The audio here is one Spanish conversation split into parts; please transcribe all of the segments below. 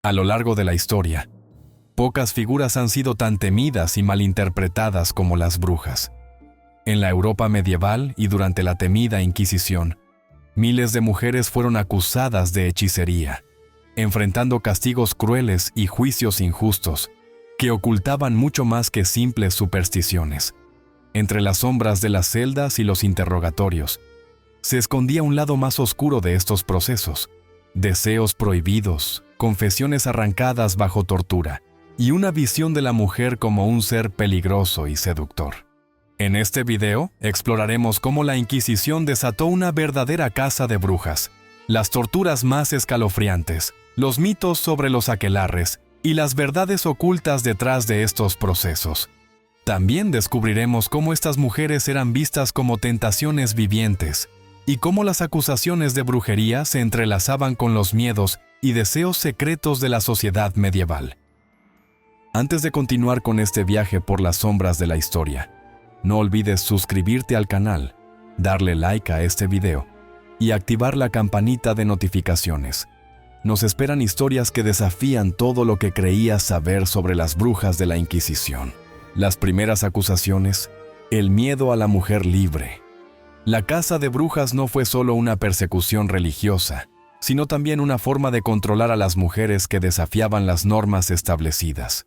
A lo largo de la historia, pocas figuras han sido tan temidas y malinterpretadas como las brujas. En la Europa medieval y durante la temida Inquisición, miles de mujeres fueron acusadas de hechicería, enfrentando castigos crueles y juicios injustos que ocultaban mucho más que simples supersticiones. Entre las sombras de las celdas y los interrogatorios, se escondía un lado más oscuro de estos procesos: deseos prohibidos, confesiones arrancadas bajo tortura y una visión de la mujer como un ser peligroso y seductor. En este video exploraremos cómo la Inquisición desató una verdadera caza de brujas, las torturas más escalofriantes, los mitos sobre los aquelarres y las verdades ocultas detrás de estos procesos. También descubriremos cómo estas mujeres eran vistas como tentaciones vivientes y cómo las acusaciones de brujería se entrelazaban con los miedos y deseos secretos de la sociedad medieval. Antes de continuar con este viaje por las sombras de la historia, no olvides suscribirte al canal, darle like a este video y activar la campanita de notificaciones. Nos esperan historias que desafían todo lo que creías saber sobre las brujas de la Inquisición. Las primeras acusaciones, el miedo a la mujer libre. La caza de brujas no fue solo una persecución religiosa, sino también una forma de controlar a las mujeres que desafiaban las normas establecidas.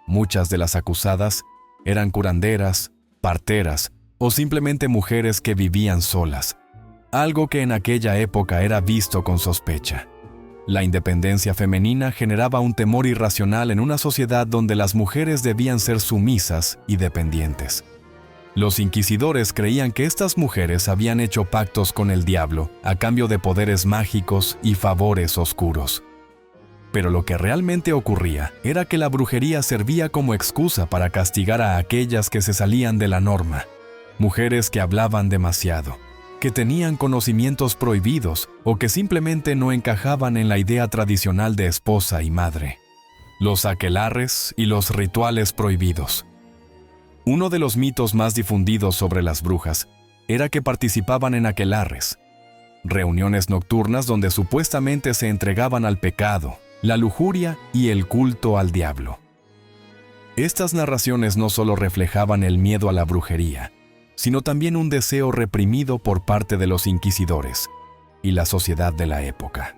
Muchas de las acusadas eran curanderas, parteras o simplemente mujeres que vivían solas, algo que en aquella época era visto con sospecha. La independencia femenina generaba un temor irracional en una sociedad donde las mujeres debían ser sumisas y dependientes. Los inquisidores creían que estas mujeres habían hecho pactos con el diablo a cambio de poderes mágicos y favores oscuros. Pero lo que realmente ocurría era que la brujería servía como excusa para castigar a aquellas que se salían de la norma, mujeres que hablaban demasiado, que tenían conocimientos prohibidos o que simplemente no encajaban en la idea tradicional de esposa y madre. Los aquelarres y los rituales prohibidos. Uno de los mitos más difundidos sobre las brujas era que participaban en aquelarres, reuniones nocturnas donde supuestamente se entregaban al pecado, la lujuria y el culto al diablo. Estas narraciones no solo reflejaban el miedo a la brujería, sino también un deseo reprimido por parte de los inquisidores y la sociedad de la época.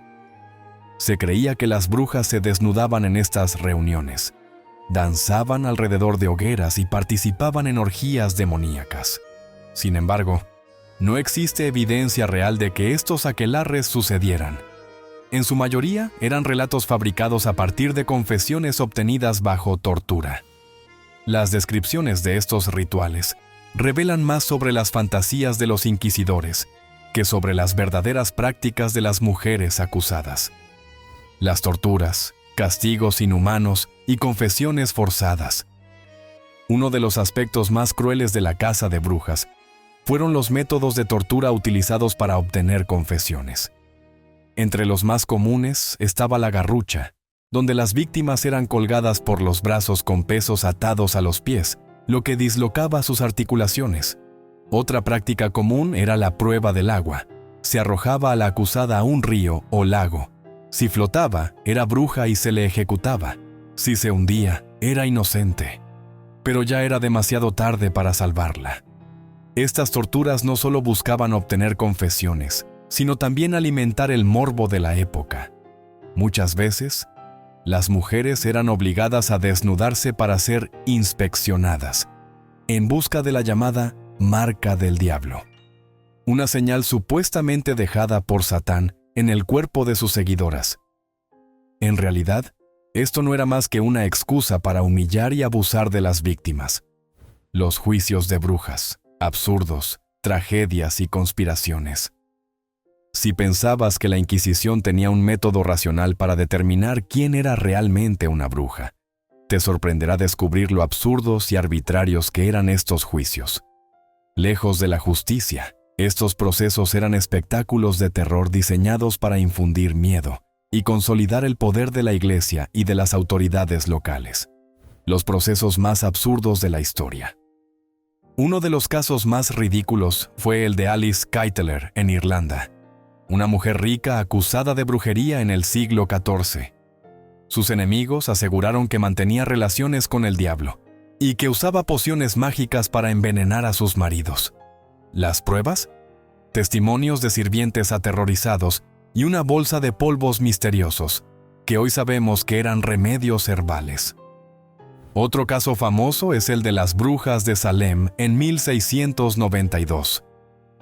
Se creía que las brujas se desnudaban en estas reuniones, danzaban alrededor de hogueras y participaban en orgías demoníacas. Sin embargo, no existe evidencia real de que estos aquelarres sucedieran. En su mayoría eran relatos fabricados a partir de confesiones obtenidas bajo tortura. Las descripciones de estos rituales revelan más sobre las fantasías de los inquisidores que sobre las verdaderas prácticas de las mujeres acusadas. Las torturas, castigos inhumanos y confesiones forzadas. Uno de los aspectos más crueles de la caza de brujas fueron los métodos de tortura utilizados para obtener confesiones. Entre los más comunes estaba la garrucha, donde las víctimas eran colgadas por los brazos con pesos atados a los pies, lo que dislocaba sus articulaciones. Otra práctica común era la prueba del agua. Se arrojaba a la acusada a un río o lago. Si flotaba, era bruja y se le ejecutaba. Si se hundía, era inocente. Pero ya era demasiado tarde para salvarla. Estas torturas no solo buscaban obtener confesiones, sino también alimentar el morbo de la época. Muchas veces, las mujeres eran obligadas a desnudarse para ser inspeccionadas, en busca de la llamada marca del diablo, una señal supuestamente dejada por Satán en el cuerpo de sus seguidoras. En realidad, esto no era más que una excusa para humillar y abusar de las víctimas. Los juicios de brujas, absurdos, tragedias y conspiraciones. Si pensabas que la Inquisición tenía un método racional para determinar quién era realmente una bruja, te sorprenderá descubrir lo absurdos y arbitrarios que eran estos juicios. Lejos de la justicia, estos procesos eran espectáculos de terror diseñados para infundir miedo y consolidar el poder de la Iglesia y de las autoridades locales. Los procesos más absurdos de la historia. Uno de los casos más ridículos fue el de Alice Keiteler en Irlanda, una mujer rica acusada de brujería en el siglo XIV. Sus enemigos aseguraron que mantenía relaciones con el diablo y que usaba pociones mágicas para envenenar a sus maridos. ¿Las pruebas? Testimonios de sirvientes aterrorizados y una bolsa de polvos misteriosos, que hoy sabemos que eran remedios herbales. Otro caso famoso es el de las brujas de Salem en 1692.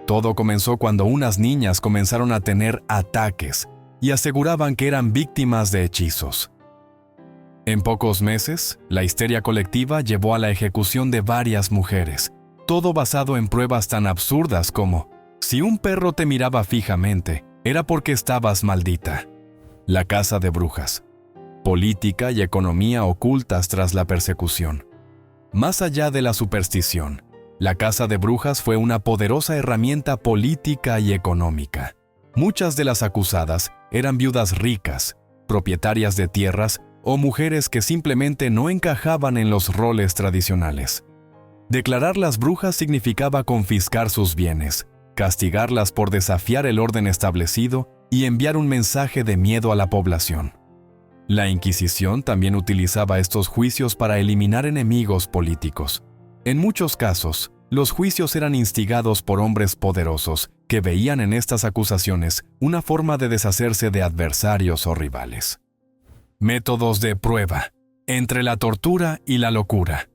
Todo comenzó cuando unas niñas comenzaron a tener ataques y aseguraban que eran víctimas de hechizos. En pocos meses, la histeria colectiva llevó a la ejecución de varias mujeres, todo basado en pruebas tan absurdas como: si un perro te miraba fijamente, era porque estabas maldita. La casa de brujas. Política y economía ocultas tras la persecución. Más allá de la superstición, la casa de brujas fue una poderosa herramienta política y económica. Muchas de las acusadas eran viudas ricas, propietarias de tierras o mujeres que simplemente no encajaban en los roles tradicionales. Declararlas brujas significaba confiscar sus bienes, castigarlas por desafiar el orden establecido y enviar un mensaje de miedo a la población. La Inquisición también utilizaba estos juicios para eliminar enemigos políticos. En muchos casos, los juicios eran instigados por hombres poderosos que veían en estas acusaciones una forma de deshacerse de adversarios o rivales. Métodos de prueba. Entre la tortura y la locura.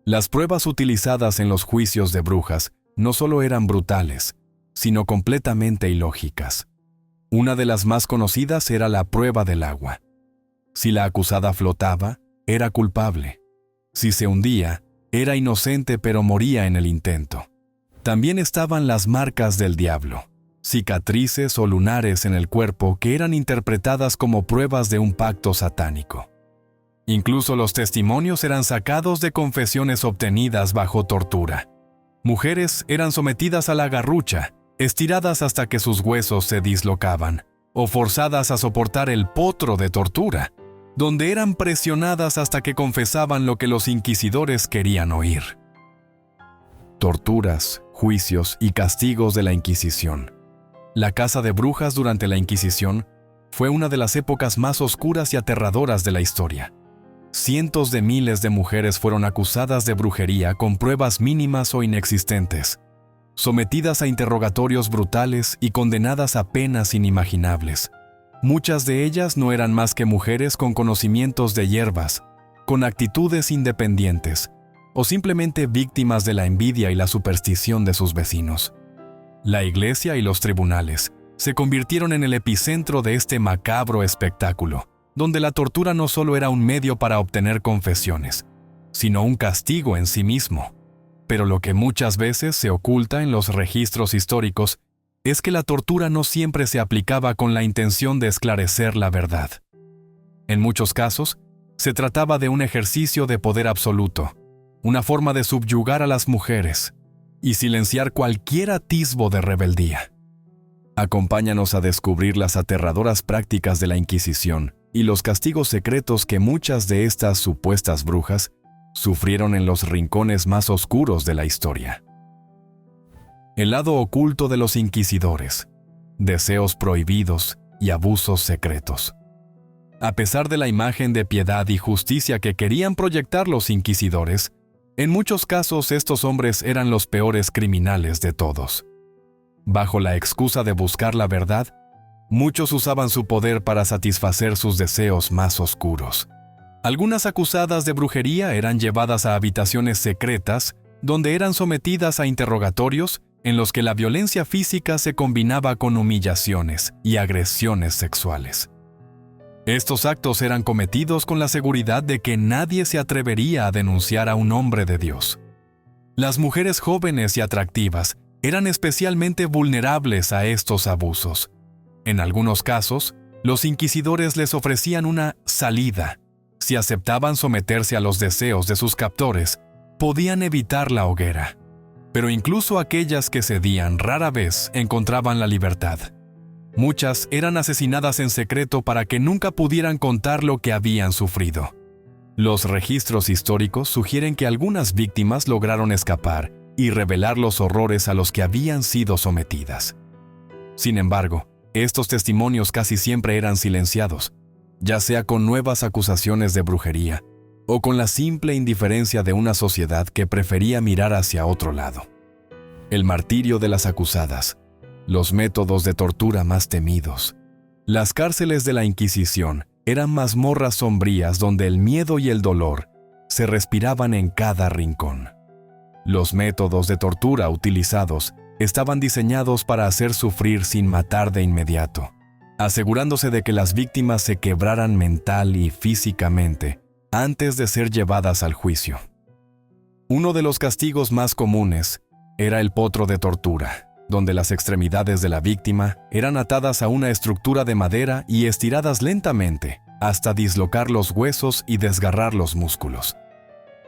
Las pruebas utilizadas en los juicios de brujas no solo eran brutales, sino completamente ilógicas. Una de las más conocidas era la prueba del agua. Si la acusada flotaba, era culpable. Si se hundía, era inocente pero moría en el intento. También estaban las marcas del diablo, cicatrices o lunares en el cuerpo que eran interpretadas como pruebas de un pacto satánico. Incluso los testimonios eran sacados de confesiones obtenidas bajo tortura. Mujeres eran sometidas a la garrucha, estiradas hasta que sus huesos se dislocaban, o forzadas a soportar el potro de tortura, donde eran presionadas hasta que confesaban lo que los inquisidores querían oír. Torturas, juicios y castigos de la Inquisición. La casa de brujas durante la Inquisición fue una de las épocas más oscuras y aterradoras de la historia. Cientos de miles de mujeres fueron acusadas de brujería con pruebas mínimas o inexistentes, sometidas a interrogatorios brutales y condenadas a penas inimaginables. Muchas de ellas no eran más que mujeres con conocimientos de hierbas, con actitudes independientes, o simplemente víctimas de la envidia y la superstición de sus vecinos. La iglesia y los tribunales se convirtieron en el epicentro de este macabro espectáculo, donde la tortura no solo era un medio para obtener confesiones, sino un castigo en sí mismo. Pero lo que muchas veces se oculta en los registros históricos es que la tortura no siempre se aplicaba con la intención de esclarecer la verdad. En muchos casos, se trataba de un ejercicio de poder absoluto, una forma de subyugar a las mujeres y silenciar cualquier atisbo de rebeldía. Acompáñanos a descubrir las aterradoras prácticas de la Inquisición y los castigos secretos que muchas de estas supuestas brujas sufrieron en los rincones más oscuros de la historia. El lado oculto de los inquisidores, deseos prohibidos y abusos secretos. A pesar de la imagen de piedad y justicia que querían proyectar los inquisidores, en muchos casos estos hombres eran los peores criminales de todos. Bajo la excusa de buscar la verdad, muchos usaban su poder para satisfacer sus deseos más oscuros. Algunas acusadas de brujería eran llevadas a habitaciones secretas donde eran sometidas a interrogatorios en los que la violencia física se combinaba con humillaciones y agresiones sexuales. Estos actos eran cometidos con la seguridad de que nadie se atrevería a denunciar a un hombre de Dios. Las mujeres jóvenes y atractivas eran especialmente vulnerables a estos abusos. En algunos casos, los inquisidores les ofrecían una salida. Si aceptaban someterse a los deseos de sus captores, podían evitar la hoguera. Pero incluso aquellas que cedían rara vez encontraban la libertad. Muchas eran asesinadas en secreto para que nunca pudieran contar lo que habían sufrido. Los registros históricos sugieren que algunas víctimas lograron escapar y revelar los horrores a los que habían sido sometidas. Sin embargo, estos testimonios casi siempre eran silenciados, ya sea con nuevas acusaciones de brujería o con la simple indiferencia de una sociedad que prefería mirar hacia otro lado. El martirio de las acusadas, los métodos de tortura más temidos. Las cárceles de la Inquisición eran mazmorras sombrías donde el miedo y el dolor se respiraban en cada rincón. Los métodos de tortura utilizados estaban diseñados para hacer sufrir sin matar de inmediato, asegurándose de que las víctimas se quebraran mental y físicamente antes de ser llevadas al juicio. Uno de los castigos más comunes era el potro de tortura, donde las extremidades de la víctima eran atadas a una estructura de madera y estiradas lentamente hasta dislocar los huesos y desgarrar los músculos.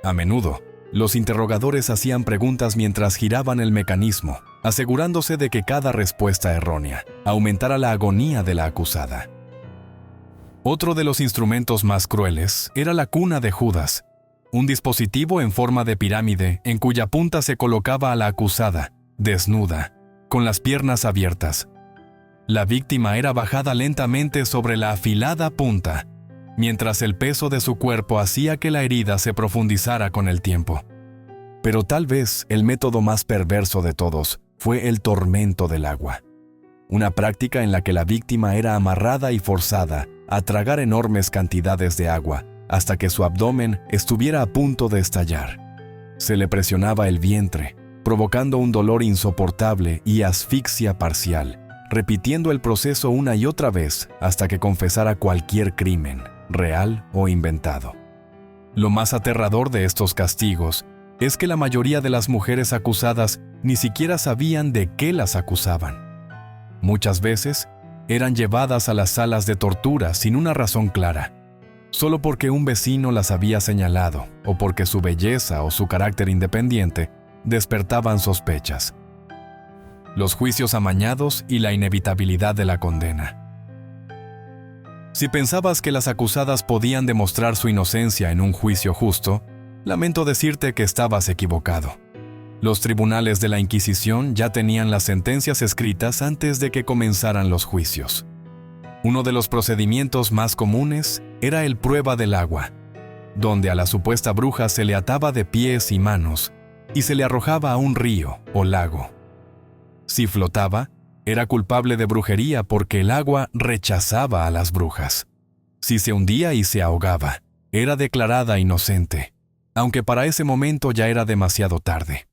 A menudo, los interrogadores hacían preguntas mientras giraban el mecanismo, asegurándose de que cada respuesta errónea aumentara la agonía de la acusada. Otro de los instrumentos más crueles era la cuna de Judas, un dispositivo en forma de pirámide en cuya punta se colocaba a la acusada, desnuda, con las piernas abiertas. La víctima era bajada lentamente sobre la afilada punta, mientras el peso de su cuerpo hacía que la herida se profundizara con el tiempo. Pero tal vez el método más perverso de todos fue el tormento del agua, una práctica en la que la víctima era amarrada y forzada a tragar enormes cantidades de agua hasta que su abdomen estuviera a punto de estallar. Se le presionaba el vientre, provocando un dolor insoportable y asfixia parcial, repitiendo el proceso una y otra vez hasta que confesara cualquier crimen, real o inventado. Lo más aterrador de estos castigos es que la mayoría de las mujeres acusadas ni siquiera sabían de qué las acusaban. Muchas veces eran llevadas a las salas de tortura sin una razón clara, solo porque un vecino las había señalado o porque su belleza o su carácter independiente despertaban sospechas. Los juicios amañados y la inevitabilidad de la condena. Si pensabas que las acusadas podían demostrar su inocencia en un juicio justo, lamento decirte que estabas equivocado. Los tribunales de la Inquisición ya tenían las sentencias escritas antes de que comenzaran los juicios. Uno de los procedimientos más comunes era el prueba del agua, donde a la supuesta bruja se le ataba de pies y manos y se le arrojaba a un río o lago. Si flotaba, era culpable de brujería porque el agua rechazaba a las brujas. Si se hundía y se ahogaba, era declarada inocente, aunque para ese momento ya era demasiado tarde.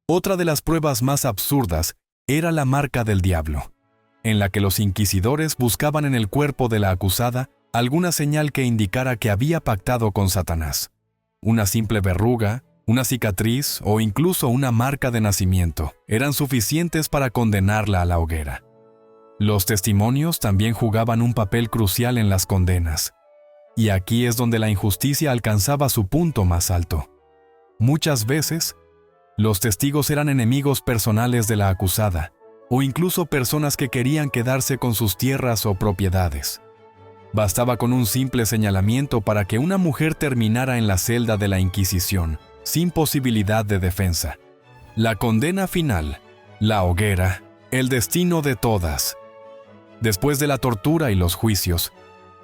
Otra de las pruebas más absurdas era la marca del diablo, en la que los inquisidores buscaban en el cuerpo de la acusada alguna señal que indicara que había pactado con Satanás. Una simple verruga, una cicatriz o incluso una marca de nacimiento eran suficientes para condenarla a la hoguera. Los testimonios también jugaban un papel crucial en las condenas. Y aquí es donde la injusticia alcanzaba su punto más alto. Muchas veces, los testigos eran enemigos personales de la acusada, o incluso personas que querían quedarse con sus tierras o propiedades. Bastaba con un simple señalamiento para que una mujer terminara en la celda de la Inquisición, sin posibilidad de defensa. La condena final, la hoguera, el destino de todas. Después de la tortura y los juicios,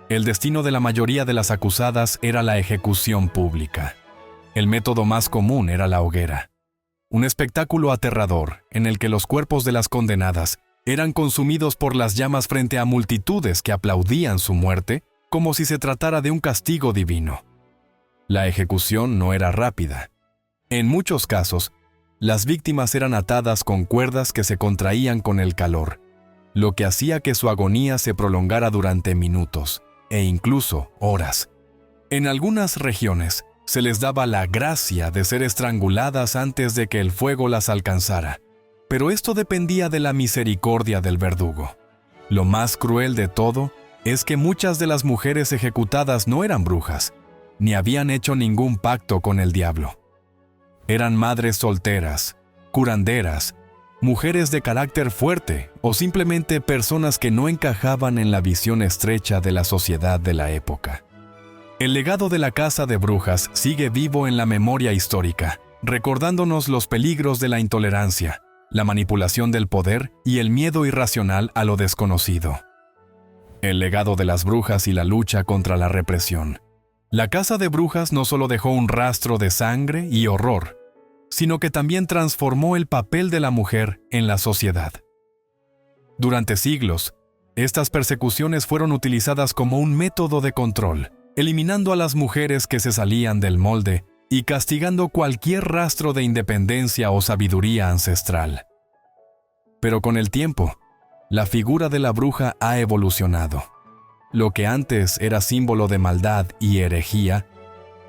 el destino de la mayoría de las acusadas era la ejecución pública. El método más común era la hoguera. Un espectáculo aterrador en el que los cuerpos de las condenadas eran consumidos por las llamas frente a multitudes que aplaudían su muerte como si se tratara de un castigo divino. La ejecución no era rápida. En muchos casos, las víctimas eran atadas con cuerdas que se contraían con el calor, lo que hacía que su agonía se prolongara durante minutos e incluso horas. En algunas regiones, se les daba la gracia de ser estranguladas antes de que el fuego las alcanzara, pero esto dependía de la misericordia del verdugo. Lo más cruel de todo es que muchas de las mujeres ejecutadas no eran brujas, ni habían hecho ningún pacto con el diablo. Eran madres solteras, curanderas, mujeres de carácter fuerte o simplemente personas que no encajaban en la visión estrecha de la sociedad de la época. El legado de la caza de brujas sigue vivo en la memoria histórica, recordándonos los peligros de la intolerancia, la manipulación del poder y el miedo irracional a lo desconocido. El legado de las brujas y la lucha contra la represión. La caza de brujas no solo dejó un rastro de sangre y horror, sino que también transformó el papel de la mujer en la sociedad. Durante siglos, estas persecuciones fueron utilizadas como un método de control, eliminando a las mujeres que se salían del molde y castigando cualquier rastro de independencia o sabiduría ancestral. Pero con el tiempo, la figura de la bruja ha evolucionado. Lo que antes era símbolo de maldad y herejía,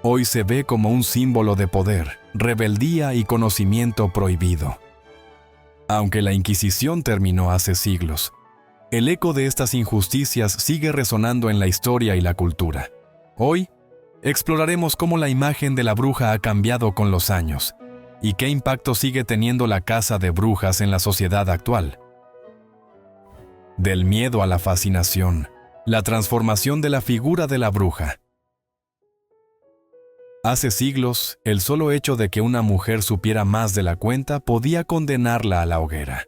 hoy se ve como un símbolo de poder, rebeldía y conocimiento prohibido. Aunque la Inquisición terminó hace siglos, el eco de estas injusticias sigue resonando en la historia y la cultura. Hoy, exploraremos cómo la imagen de la bruja ha cambiado con los años y qué impacto sigue teniendo la caza de brujas en la sociedad actual. Del miedo a la fascinación, la transformación de la figura de la bruja. Hace siglos, el solo hecho de que una mujer supiera más de la cuenta podía condenarla a la hoguera.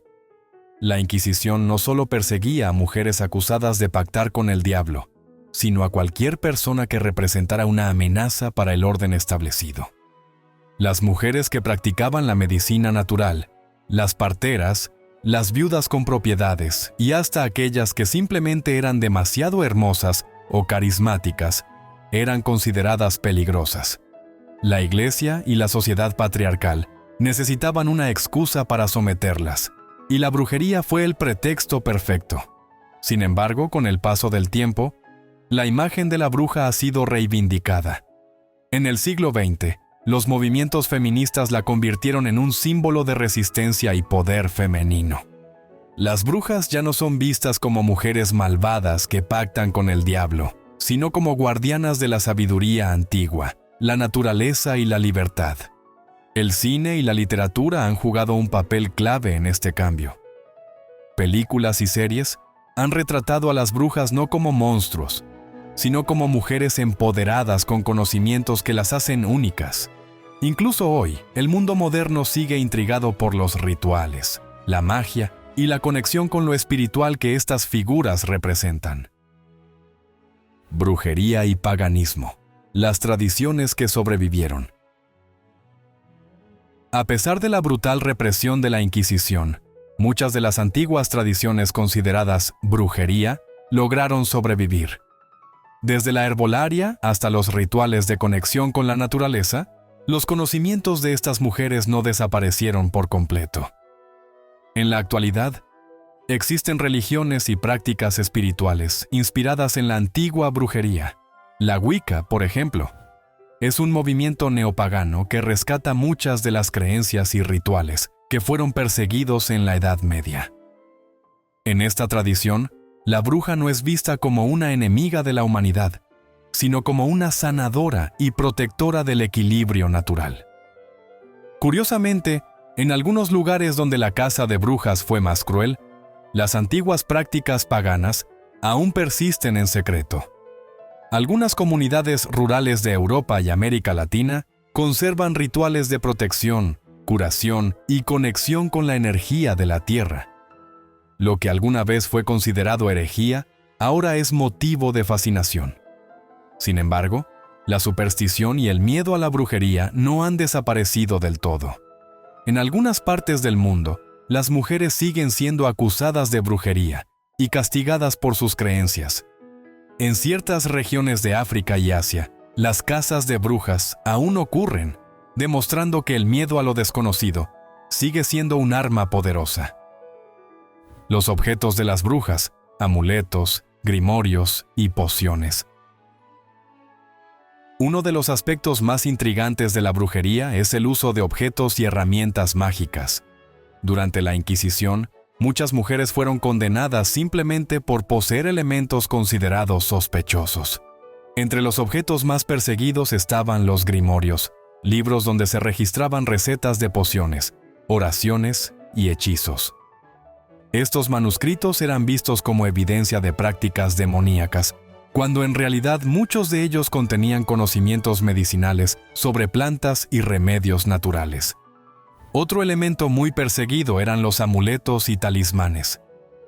La Inquisición no solo perseguía a mujeres acusadas de pactar con el diablo, sino a cualquier persona que representara una amenaza para el orden establecido. Las mujeres que practicaban la medicina natural, las parteras, las viudas con propiedades y hasta aquellas que simplemente eran demasiado hermosas o carismáticas, eran consideradas peligrosas. La Iglesia y la sociedad patriarcal necesitaban una excusa para someterlas, y la brujería fue el pretexto perfecto. Sin embargo, con el paso del tiempo, la imagen de la bruja ha sido reivindicada. En el siglo XX, los movimientos feministas la convirtieron en un símbolo de resistencia y poder femenino. Las brujas ya no son vistas como mujeres malvadas que pactan con el diablo, sino como guardianas de la sabiduría antigua, la naturaleza y la libertad. El cine y la literatura han jugado un papel clave en este cambio. Películas y series han retratado a las brujas no como monstruos, sino como mujeres empoderadas con conocimientos que las hacen únicas. Incluso hoy, el mundo moderno sigue intrigado por los rituales, la magia y la conexión con lo espiritual que estas figuras representan. Brujería y paganismo, las tradiciones que sobrevivieron. A pesar de la brutal represión de la Inquisición, muchas de las antiguas tradiciones consideradas brujería lograron sobrevivir. Desde la herbolaria hasta los rituales de conexión con la naturaleza, los conocimientos de estas mujeres no desaparecieron por completo. En la actualidad, existen religiones y prácticas espirituales inspiradas en la antigua brujería. La Wicca, por ejemplo, es un movimiento neopagano que rescata muchas de las creencias y rituales que fueron perseguidos en la Edad Media. En esta tradición, la bruja no es vista como una enemiga de la humanidad, sino como una sanadora y protectora del equilibrio natural. Curiosamente, en algunos lugares donde la caza de brujas fue más cruel, las antiguas prácticas paganas aún persisten en secreto. Algunas comunidades rurales de Europa y América Latina conservan rituales de protección, curación y conexión con la energía de la tierra. Lo que alguna vez fue considerado herejía, ahora es motivo de fascinación. Sin embargo, la superstición y el miedo a la brujería no han desaparecido del todo. En algunas partes del mundo, las mujeres siguen siendo acusadas de brujería y castigadas por sus creencias. En ciertas regiones de África y Asia, las cazas de brujas aún ocurren, demostrando que el miedo a lo desconocido sigue siendo un arma poderosa. Los objetos de las brujas, amuletos, grimorios y pociones. Uno de los aspectos más intrigantes de la brujería es el uso de objetos y herramientas mágicas. Durante la Inquisición, muchas mujeres fueron condenadas simplemente por poseer elementos considerados sospechosos. Entre los objetos más perseguidos estaban los grimorios, libros donde se registraban recetas de pociones, oraciones y hechizos. Estos manuscritos eran vistos como evidencia de prácticas demoníacas, cuando en realidad muchos de ellos contenían conocimientos medicinales sobre plantas y remedios naturales. Otro elemento muy perseguido eran los amuletos y talismanes.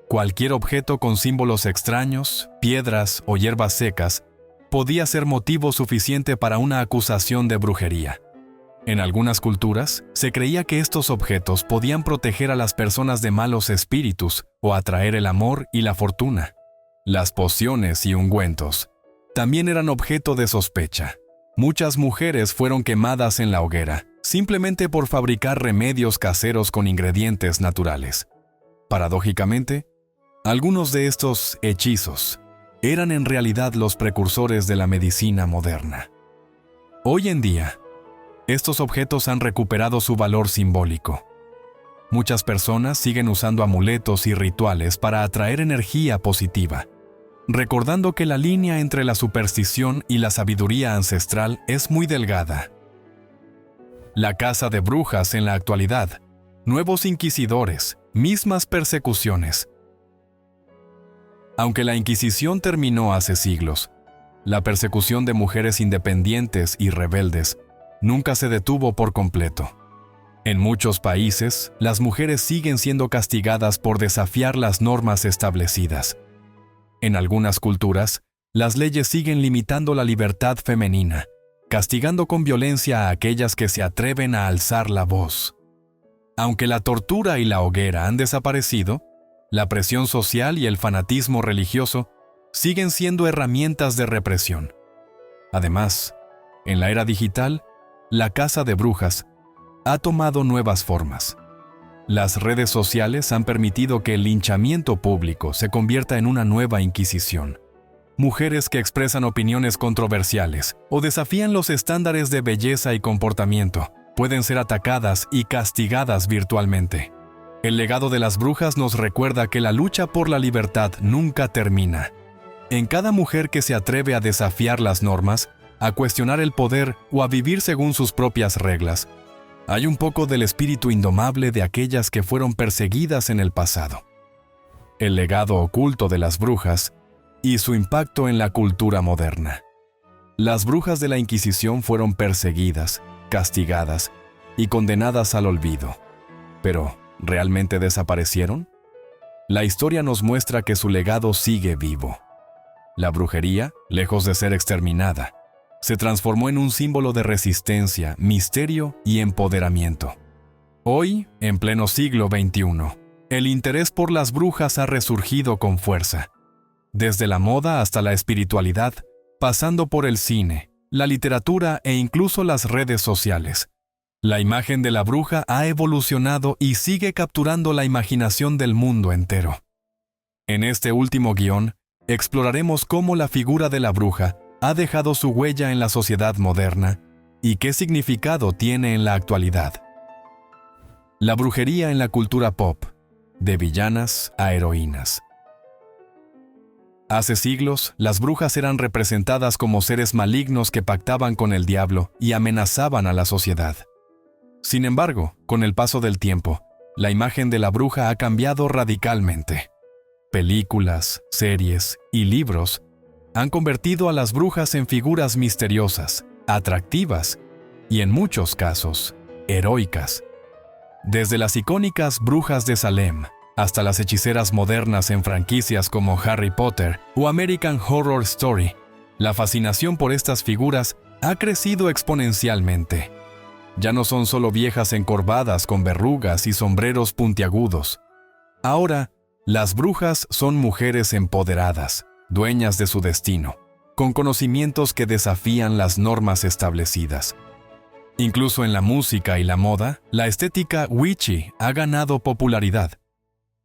Cualquier objeto con símbolos extraños, piedras o hierbas secas, podía ser motivo suficiente para una acusación de brujería. En algunas culturas, se creía que estos objetos podían proteger a las personas de malos espíritus o atraer el amor y la fortuna. Las pociones y ungüentos también eran objeto de sospecha. Muchas mujeres fueron quemadas en la hoguera, simplemente por fabricar remedios caseros con ingredientes naturales. Paradójicamente, algunos de estos hechizos eran en realidad los precursores de la medicina moderna. Hoy en día, estos objetos han recuperado su valor simbólico. Muchas personas siguen usando amuletos y rituales para atraer energía positiva, recordando que la línea entre la superstición y la sabiduría ancestral es muy delgada. La caza de brujas en la actualidad, nuevos inquisidores, mismas persecuciones. Aunque la Inquisición terminó hace siglos, la persecución de mujeres independientes y rebeldes nunca se detuvo por completo. En muchos países, las mujeres siguen siendo castigadas por desafiar las normas establecidas. En algunas culturas, las leyes siguen limitando la libertad femenina, castigando con violencia a aquellas que se atreven a alzar la voz. Aunque la tortura y la hoguera han desaparecido, la presión social y el fanatismo religioso siguen siendo herramientas de represión. Además, en la era digital, la caza de brujas ha tomado nuevas formas. Las redes sociales han permitido que el linchamiento público se convierta en una nueva inquisición. Mujeres que expresan opiniones controversiales o desafían los estándares de belleza y comportamiento pueden ser atacadas y castigadas virtualmente. El legado de las brujas nos recuerda que la lucha por la libertad nunca termina. En cada mujer que se atreve a desafiar las normas, a cuestionar el poder o a vivir según sus propias reglas, hay un poco del espíritu indomable de aquellas que fueron perseguidas en el pasado. El legado oculto de las brujas y su impacto en la cultura moderna. Las brujas de la Inquisición fueron perseguidas, castigadas y condenadas al olvido. Pero, ¿realmente desaparecieron? La historia nos muestra que su legado sigue vivo. La brujería, lejos de ser exterminada, se transformó en un símbolo de resistencia, misterio y empoderamiento. Hoy, en pleno siglo XXI, el interés por las brujas ha resurgido con fuerza. Desde la moda hasta la espiritualidad, pasando por el cine, la literatura e incluso las redes sociales. La imagen de la bruja ha evolucionado y sigue capturando la imaginación del mundo entero. En este último guión, exploraremos cómo la figura de la bruja ha dejado su huella en la sociedad moderna y qué significado tiene en la actualidad. La brujería en la cultura pop, de villanas a heroínas. Hace siglos, las brujas eran representadas como seres malignos que pactaban con el diablo y amenazaban a la sociedad. Sin embargo, con el paso del tiempo, la imagen de la bruja ha cambiado radicalmente. Películas, series y libros han convertido a las brujas en figuras misteriosas, atractivas y, en muchos casos, heroicas. Desde las icónicas brujas de Salem hasta las hechiceras modernas en franquicias como Harry Potter o American Horror Story, la fascinación por estas figuras ha crecido exponencialmente. Ya no son solo viejas encorvadas con verrugas y sombreros puntiagudos. Ahora, las brujas son mujeres empoderadas, dueñas de su destino, con conocimientos que desafían las normas establecidas. Incluso en la música y la moda, la estética witchy ha ganado popularidad.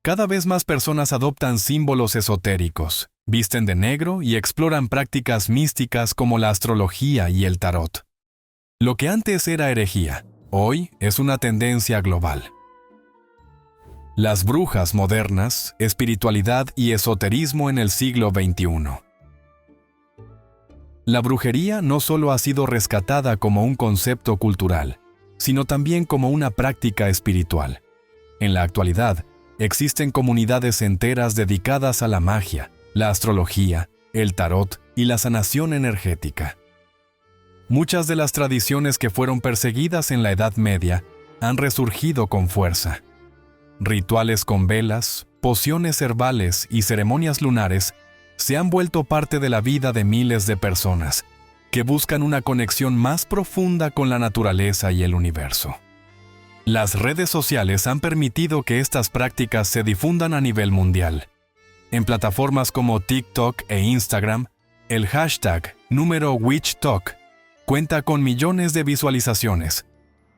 Cada vez más personas adoptan símbolos esotéricos, visten de negro y exploran prácticas místicas como la astrología y el tarot. Lo que antes era herejía, hoy es una tendencia global. Las brujas modernas, espiritualidad y esoterismo en el siglo XXI. La brujería no solo ha sido rescatada como un concepto cultural, sino también como una práctica espiritual. En la actualidad, existen comunidades enteras dedicadas a la magia, la astrología, el tarot y la sanación energética. Muchas de las tradiciones que fueron perseguidas en la Edad Media han resurgido con fuerza. Rituales con velas, pociones herbales y ceremonias lunares se han vuelto parte de la vida de miles de personas que buscan una conexión más profunda con la naturaleza y el universo. Las redes sociales han permitido que estas prácticas se difundan a nivel mundial. En plataformas como TikTok e Instagram, el hashtag número WitchTok cuenta con millones de visualizaciones,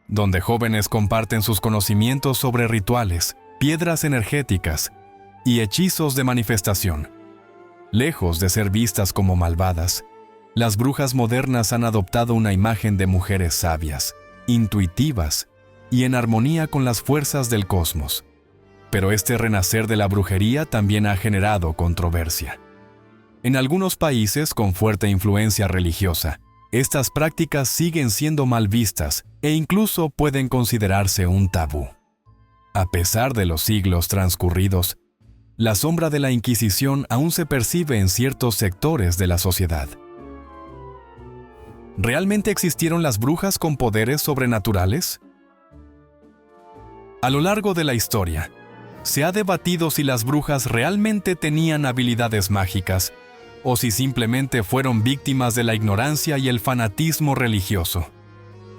donde jóvenes comparten sus conocimientos sobre rituales, piedras energéticas y hechizos de manifestación. Lejos de ser vistas como malvadas, las brujas modernas han adoptado una imagen de mujeres sabias, intuitivas y en armonía con las fuerzas del cosmos. Pero este renacer de la brujería también ha generado controversia. En algunos países con fuerte influencia religiosa, estas prácticas siguen siendo mal vistas e incluso pueden considerarse un tabú. A pesar de los siglos transcurridos, la sombra de la Inquisición aún se percibe en ciertos sectores de la sociedad. ¿Realmente existieron las brujas con poderes sobrenaturales? A lo largo de la historia, se ha debatido si las brujas realmente tenían habilidades mágicas o si simplemente fueron víctimas de la ignorancia y el fanatismo religioso.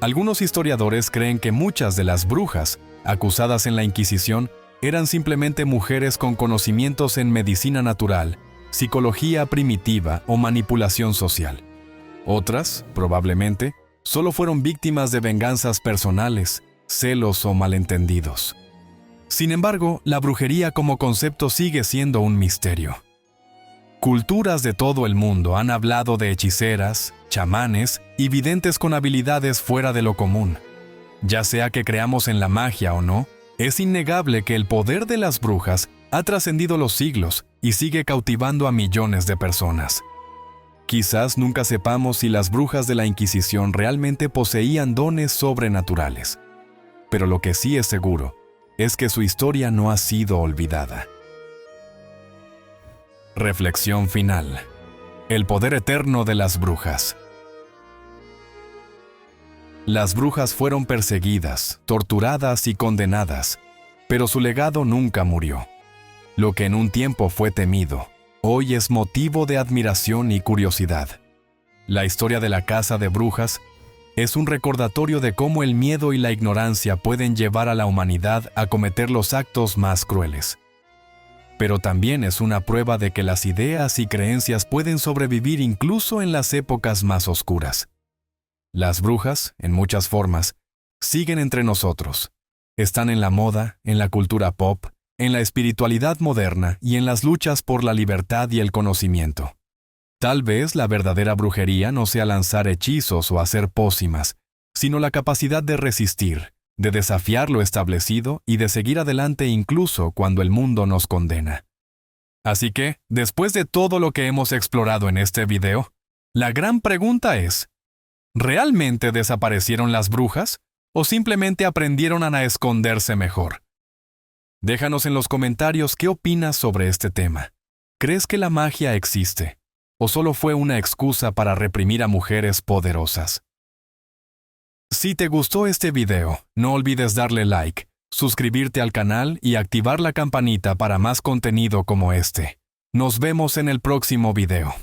Algunos historiadores creen que muchas de las brujas acusadas en la Inquisición eran simplemente mujeres con conocimientos en medicina natural, psicología primitiva o manipulación social. Otras, probablemente, solo fueron víctimas de venganzas personales, celos o malentendidos. Sin embargo, la brujería como concepto sigue siendo un misterio. Culturas de todo el mundo han hablado de hechiceras, chamanes y videntes con habilidades fuera de lo común. Ya sea que creamos en la magia o no, es innegable que el poder de las brujas ha trascendido los siglos y sigue cautivando a millones de personas. Quizás nunca sepamos si las brujas de la Inquisición realmente poseían dones sobrenaturales. Pero lo que sí es seguro es que su historia no ha sido olvidada. Reflexión final. El poder eterno de las brujas. Las brujas fueron perseguidas, torturadas y condenadas, pero su legado nunca murió. Lo que en un tiempo fue temido, hoy es motivo de admiración y curiosidad. La historia de la Casa de Brujas es un recordatorio de cómo el miedo y la ignorancia pueden llevar a la humanidad a cometer los actos más crueles. Pero también es una prueba de que las ideas y creencias pueden sobrevivir incluso en las épocas más oscuras. Las brujas, en muchas formas, siguen entre nosotros. Están en la moda, en la cultura pop, en la espiritualidad moderna y en las luchas por la libertad y el conocimiento. Tal vez la verdadera brujería no sea lanzar hechizos o hacer pócimas, sino la capacidad de resistir, de desafiar lo establecido y de seguir adelante incluso cuando el mundo nos condena. Así que, después de todo lo que hemos explorado en este video, la gran pregunta es, ¿realmente desaparecieron las brujas o simplemente aprendieron a esconderse mejor? Déjanos en los comentarios qué opinas sobre este tema. ¿Crees que la magia existe o solo fue una excusa para reprimir a mujeres poderosas? Si te gustó este video, no olvides darle like, suscribirte al canal y activar la campanita para más contenido como este. Nos vemos en el próximo video.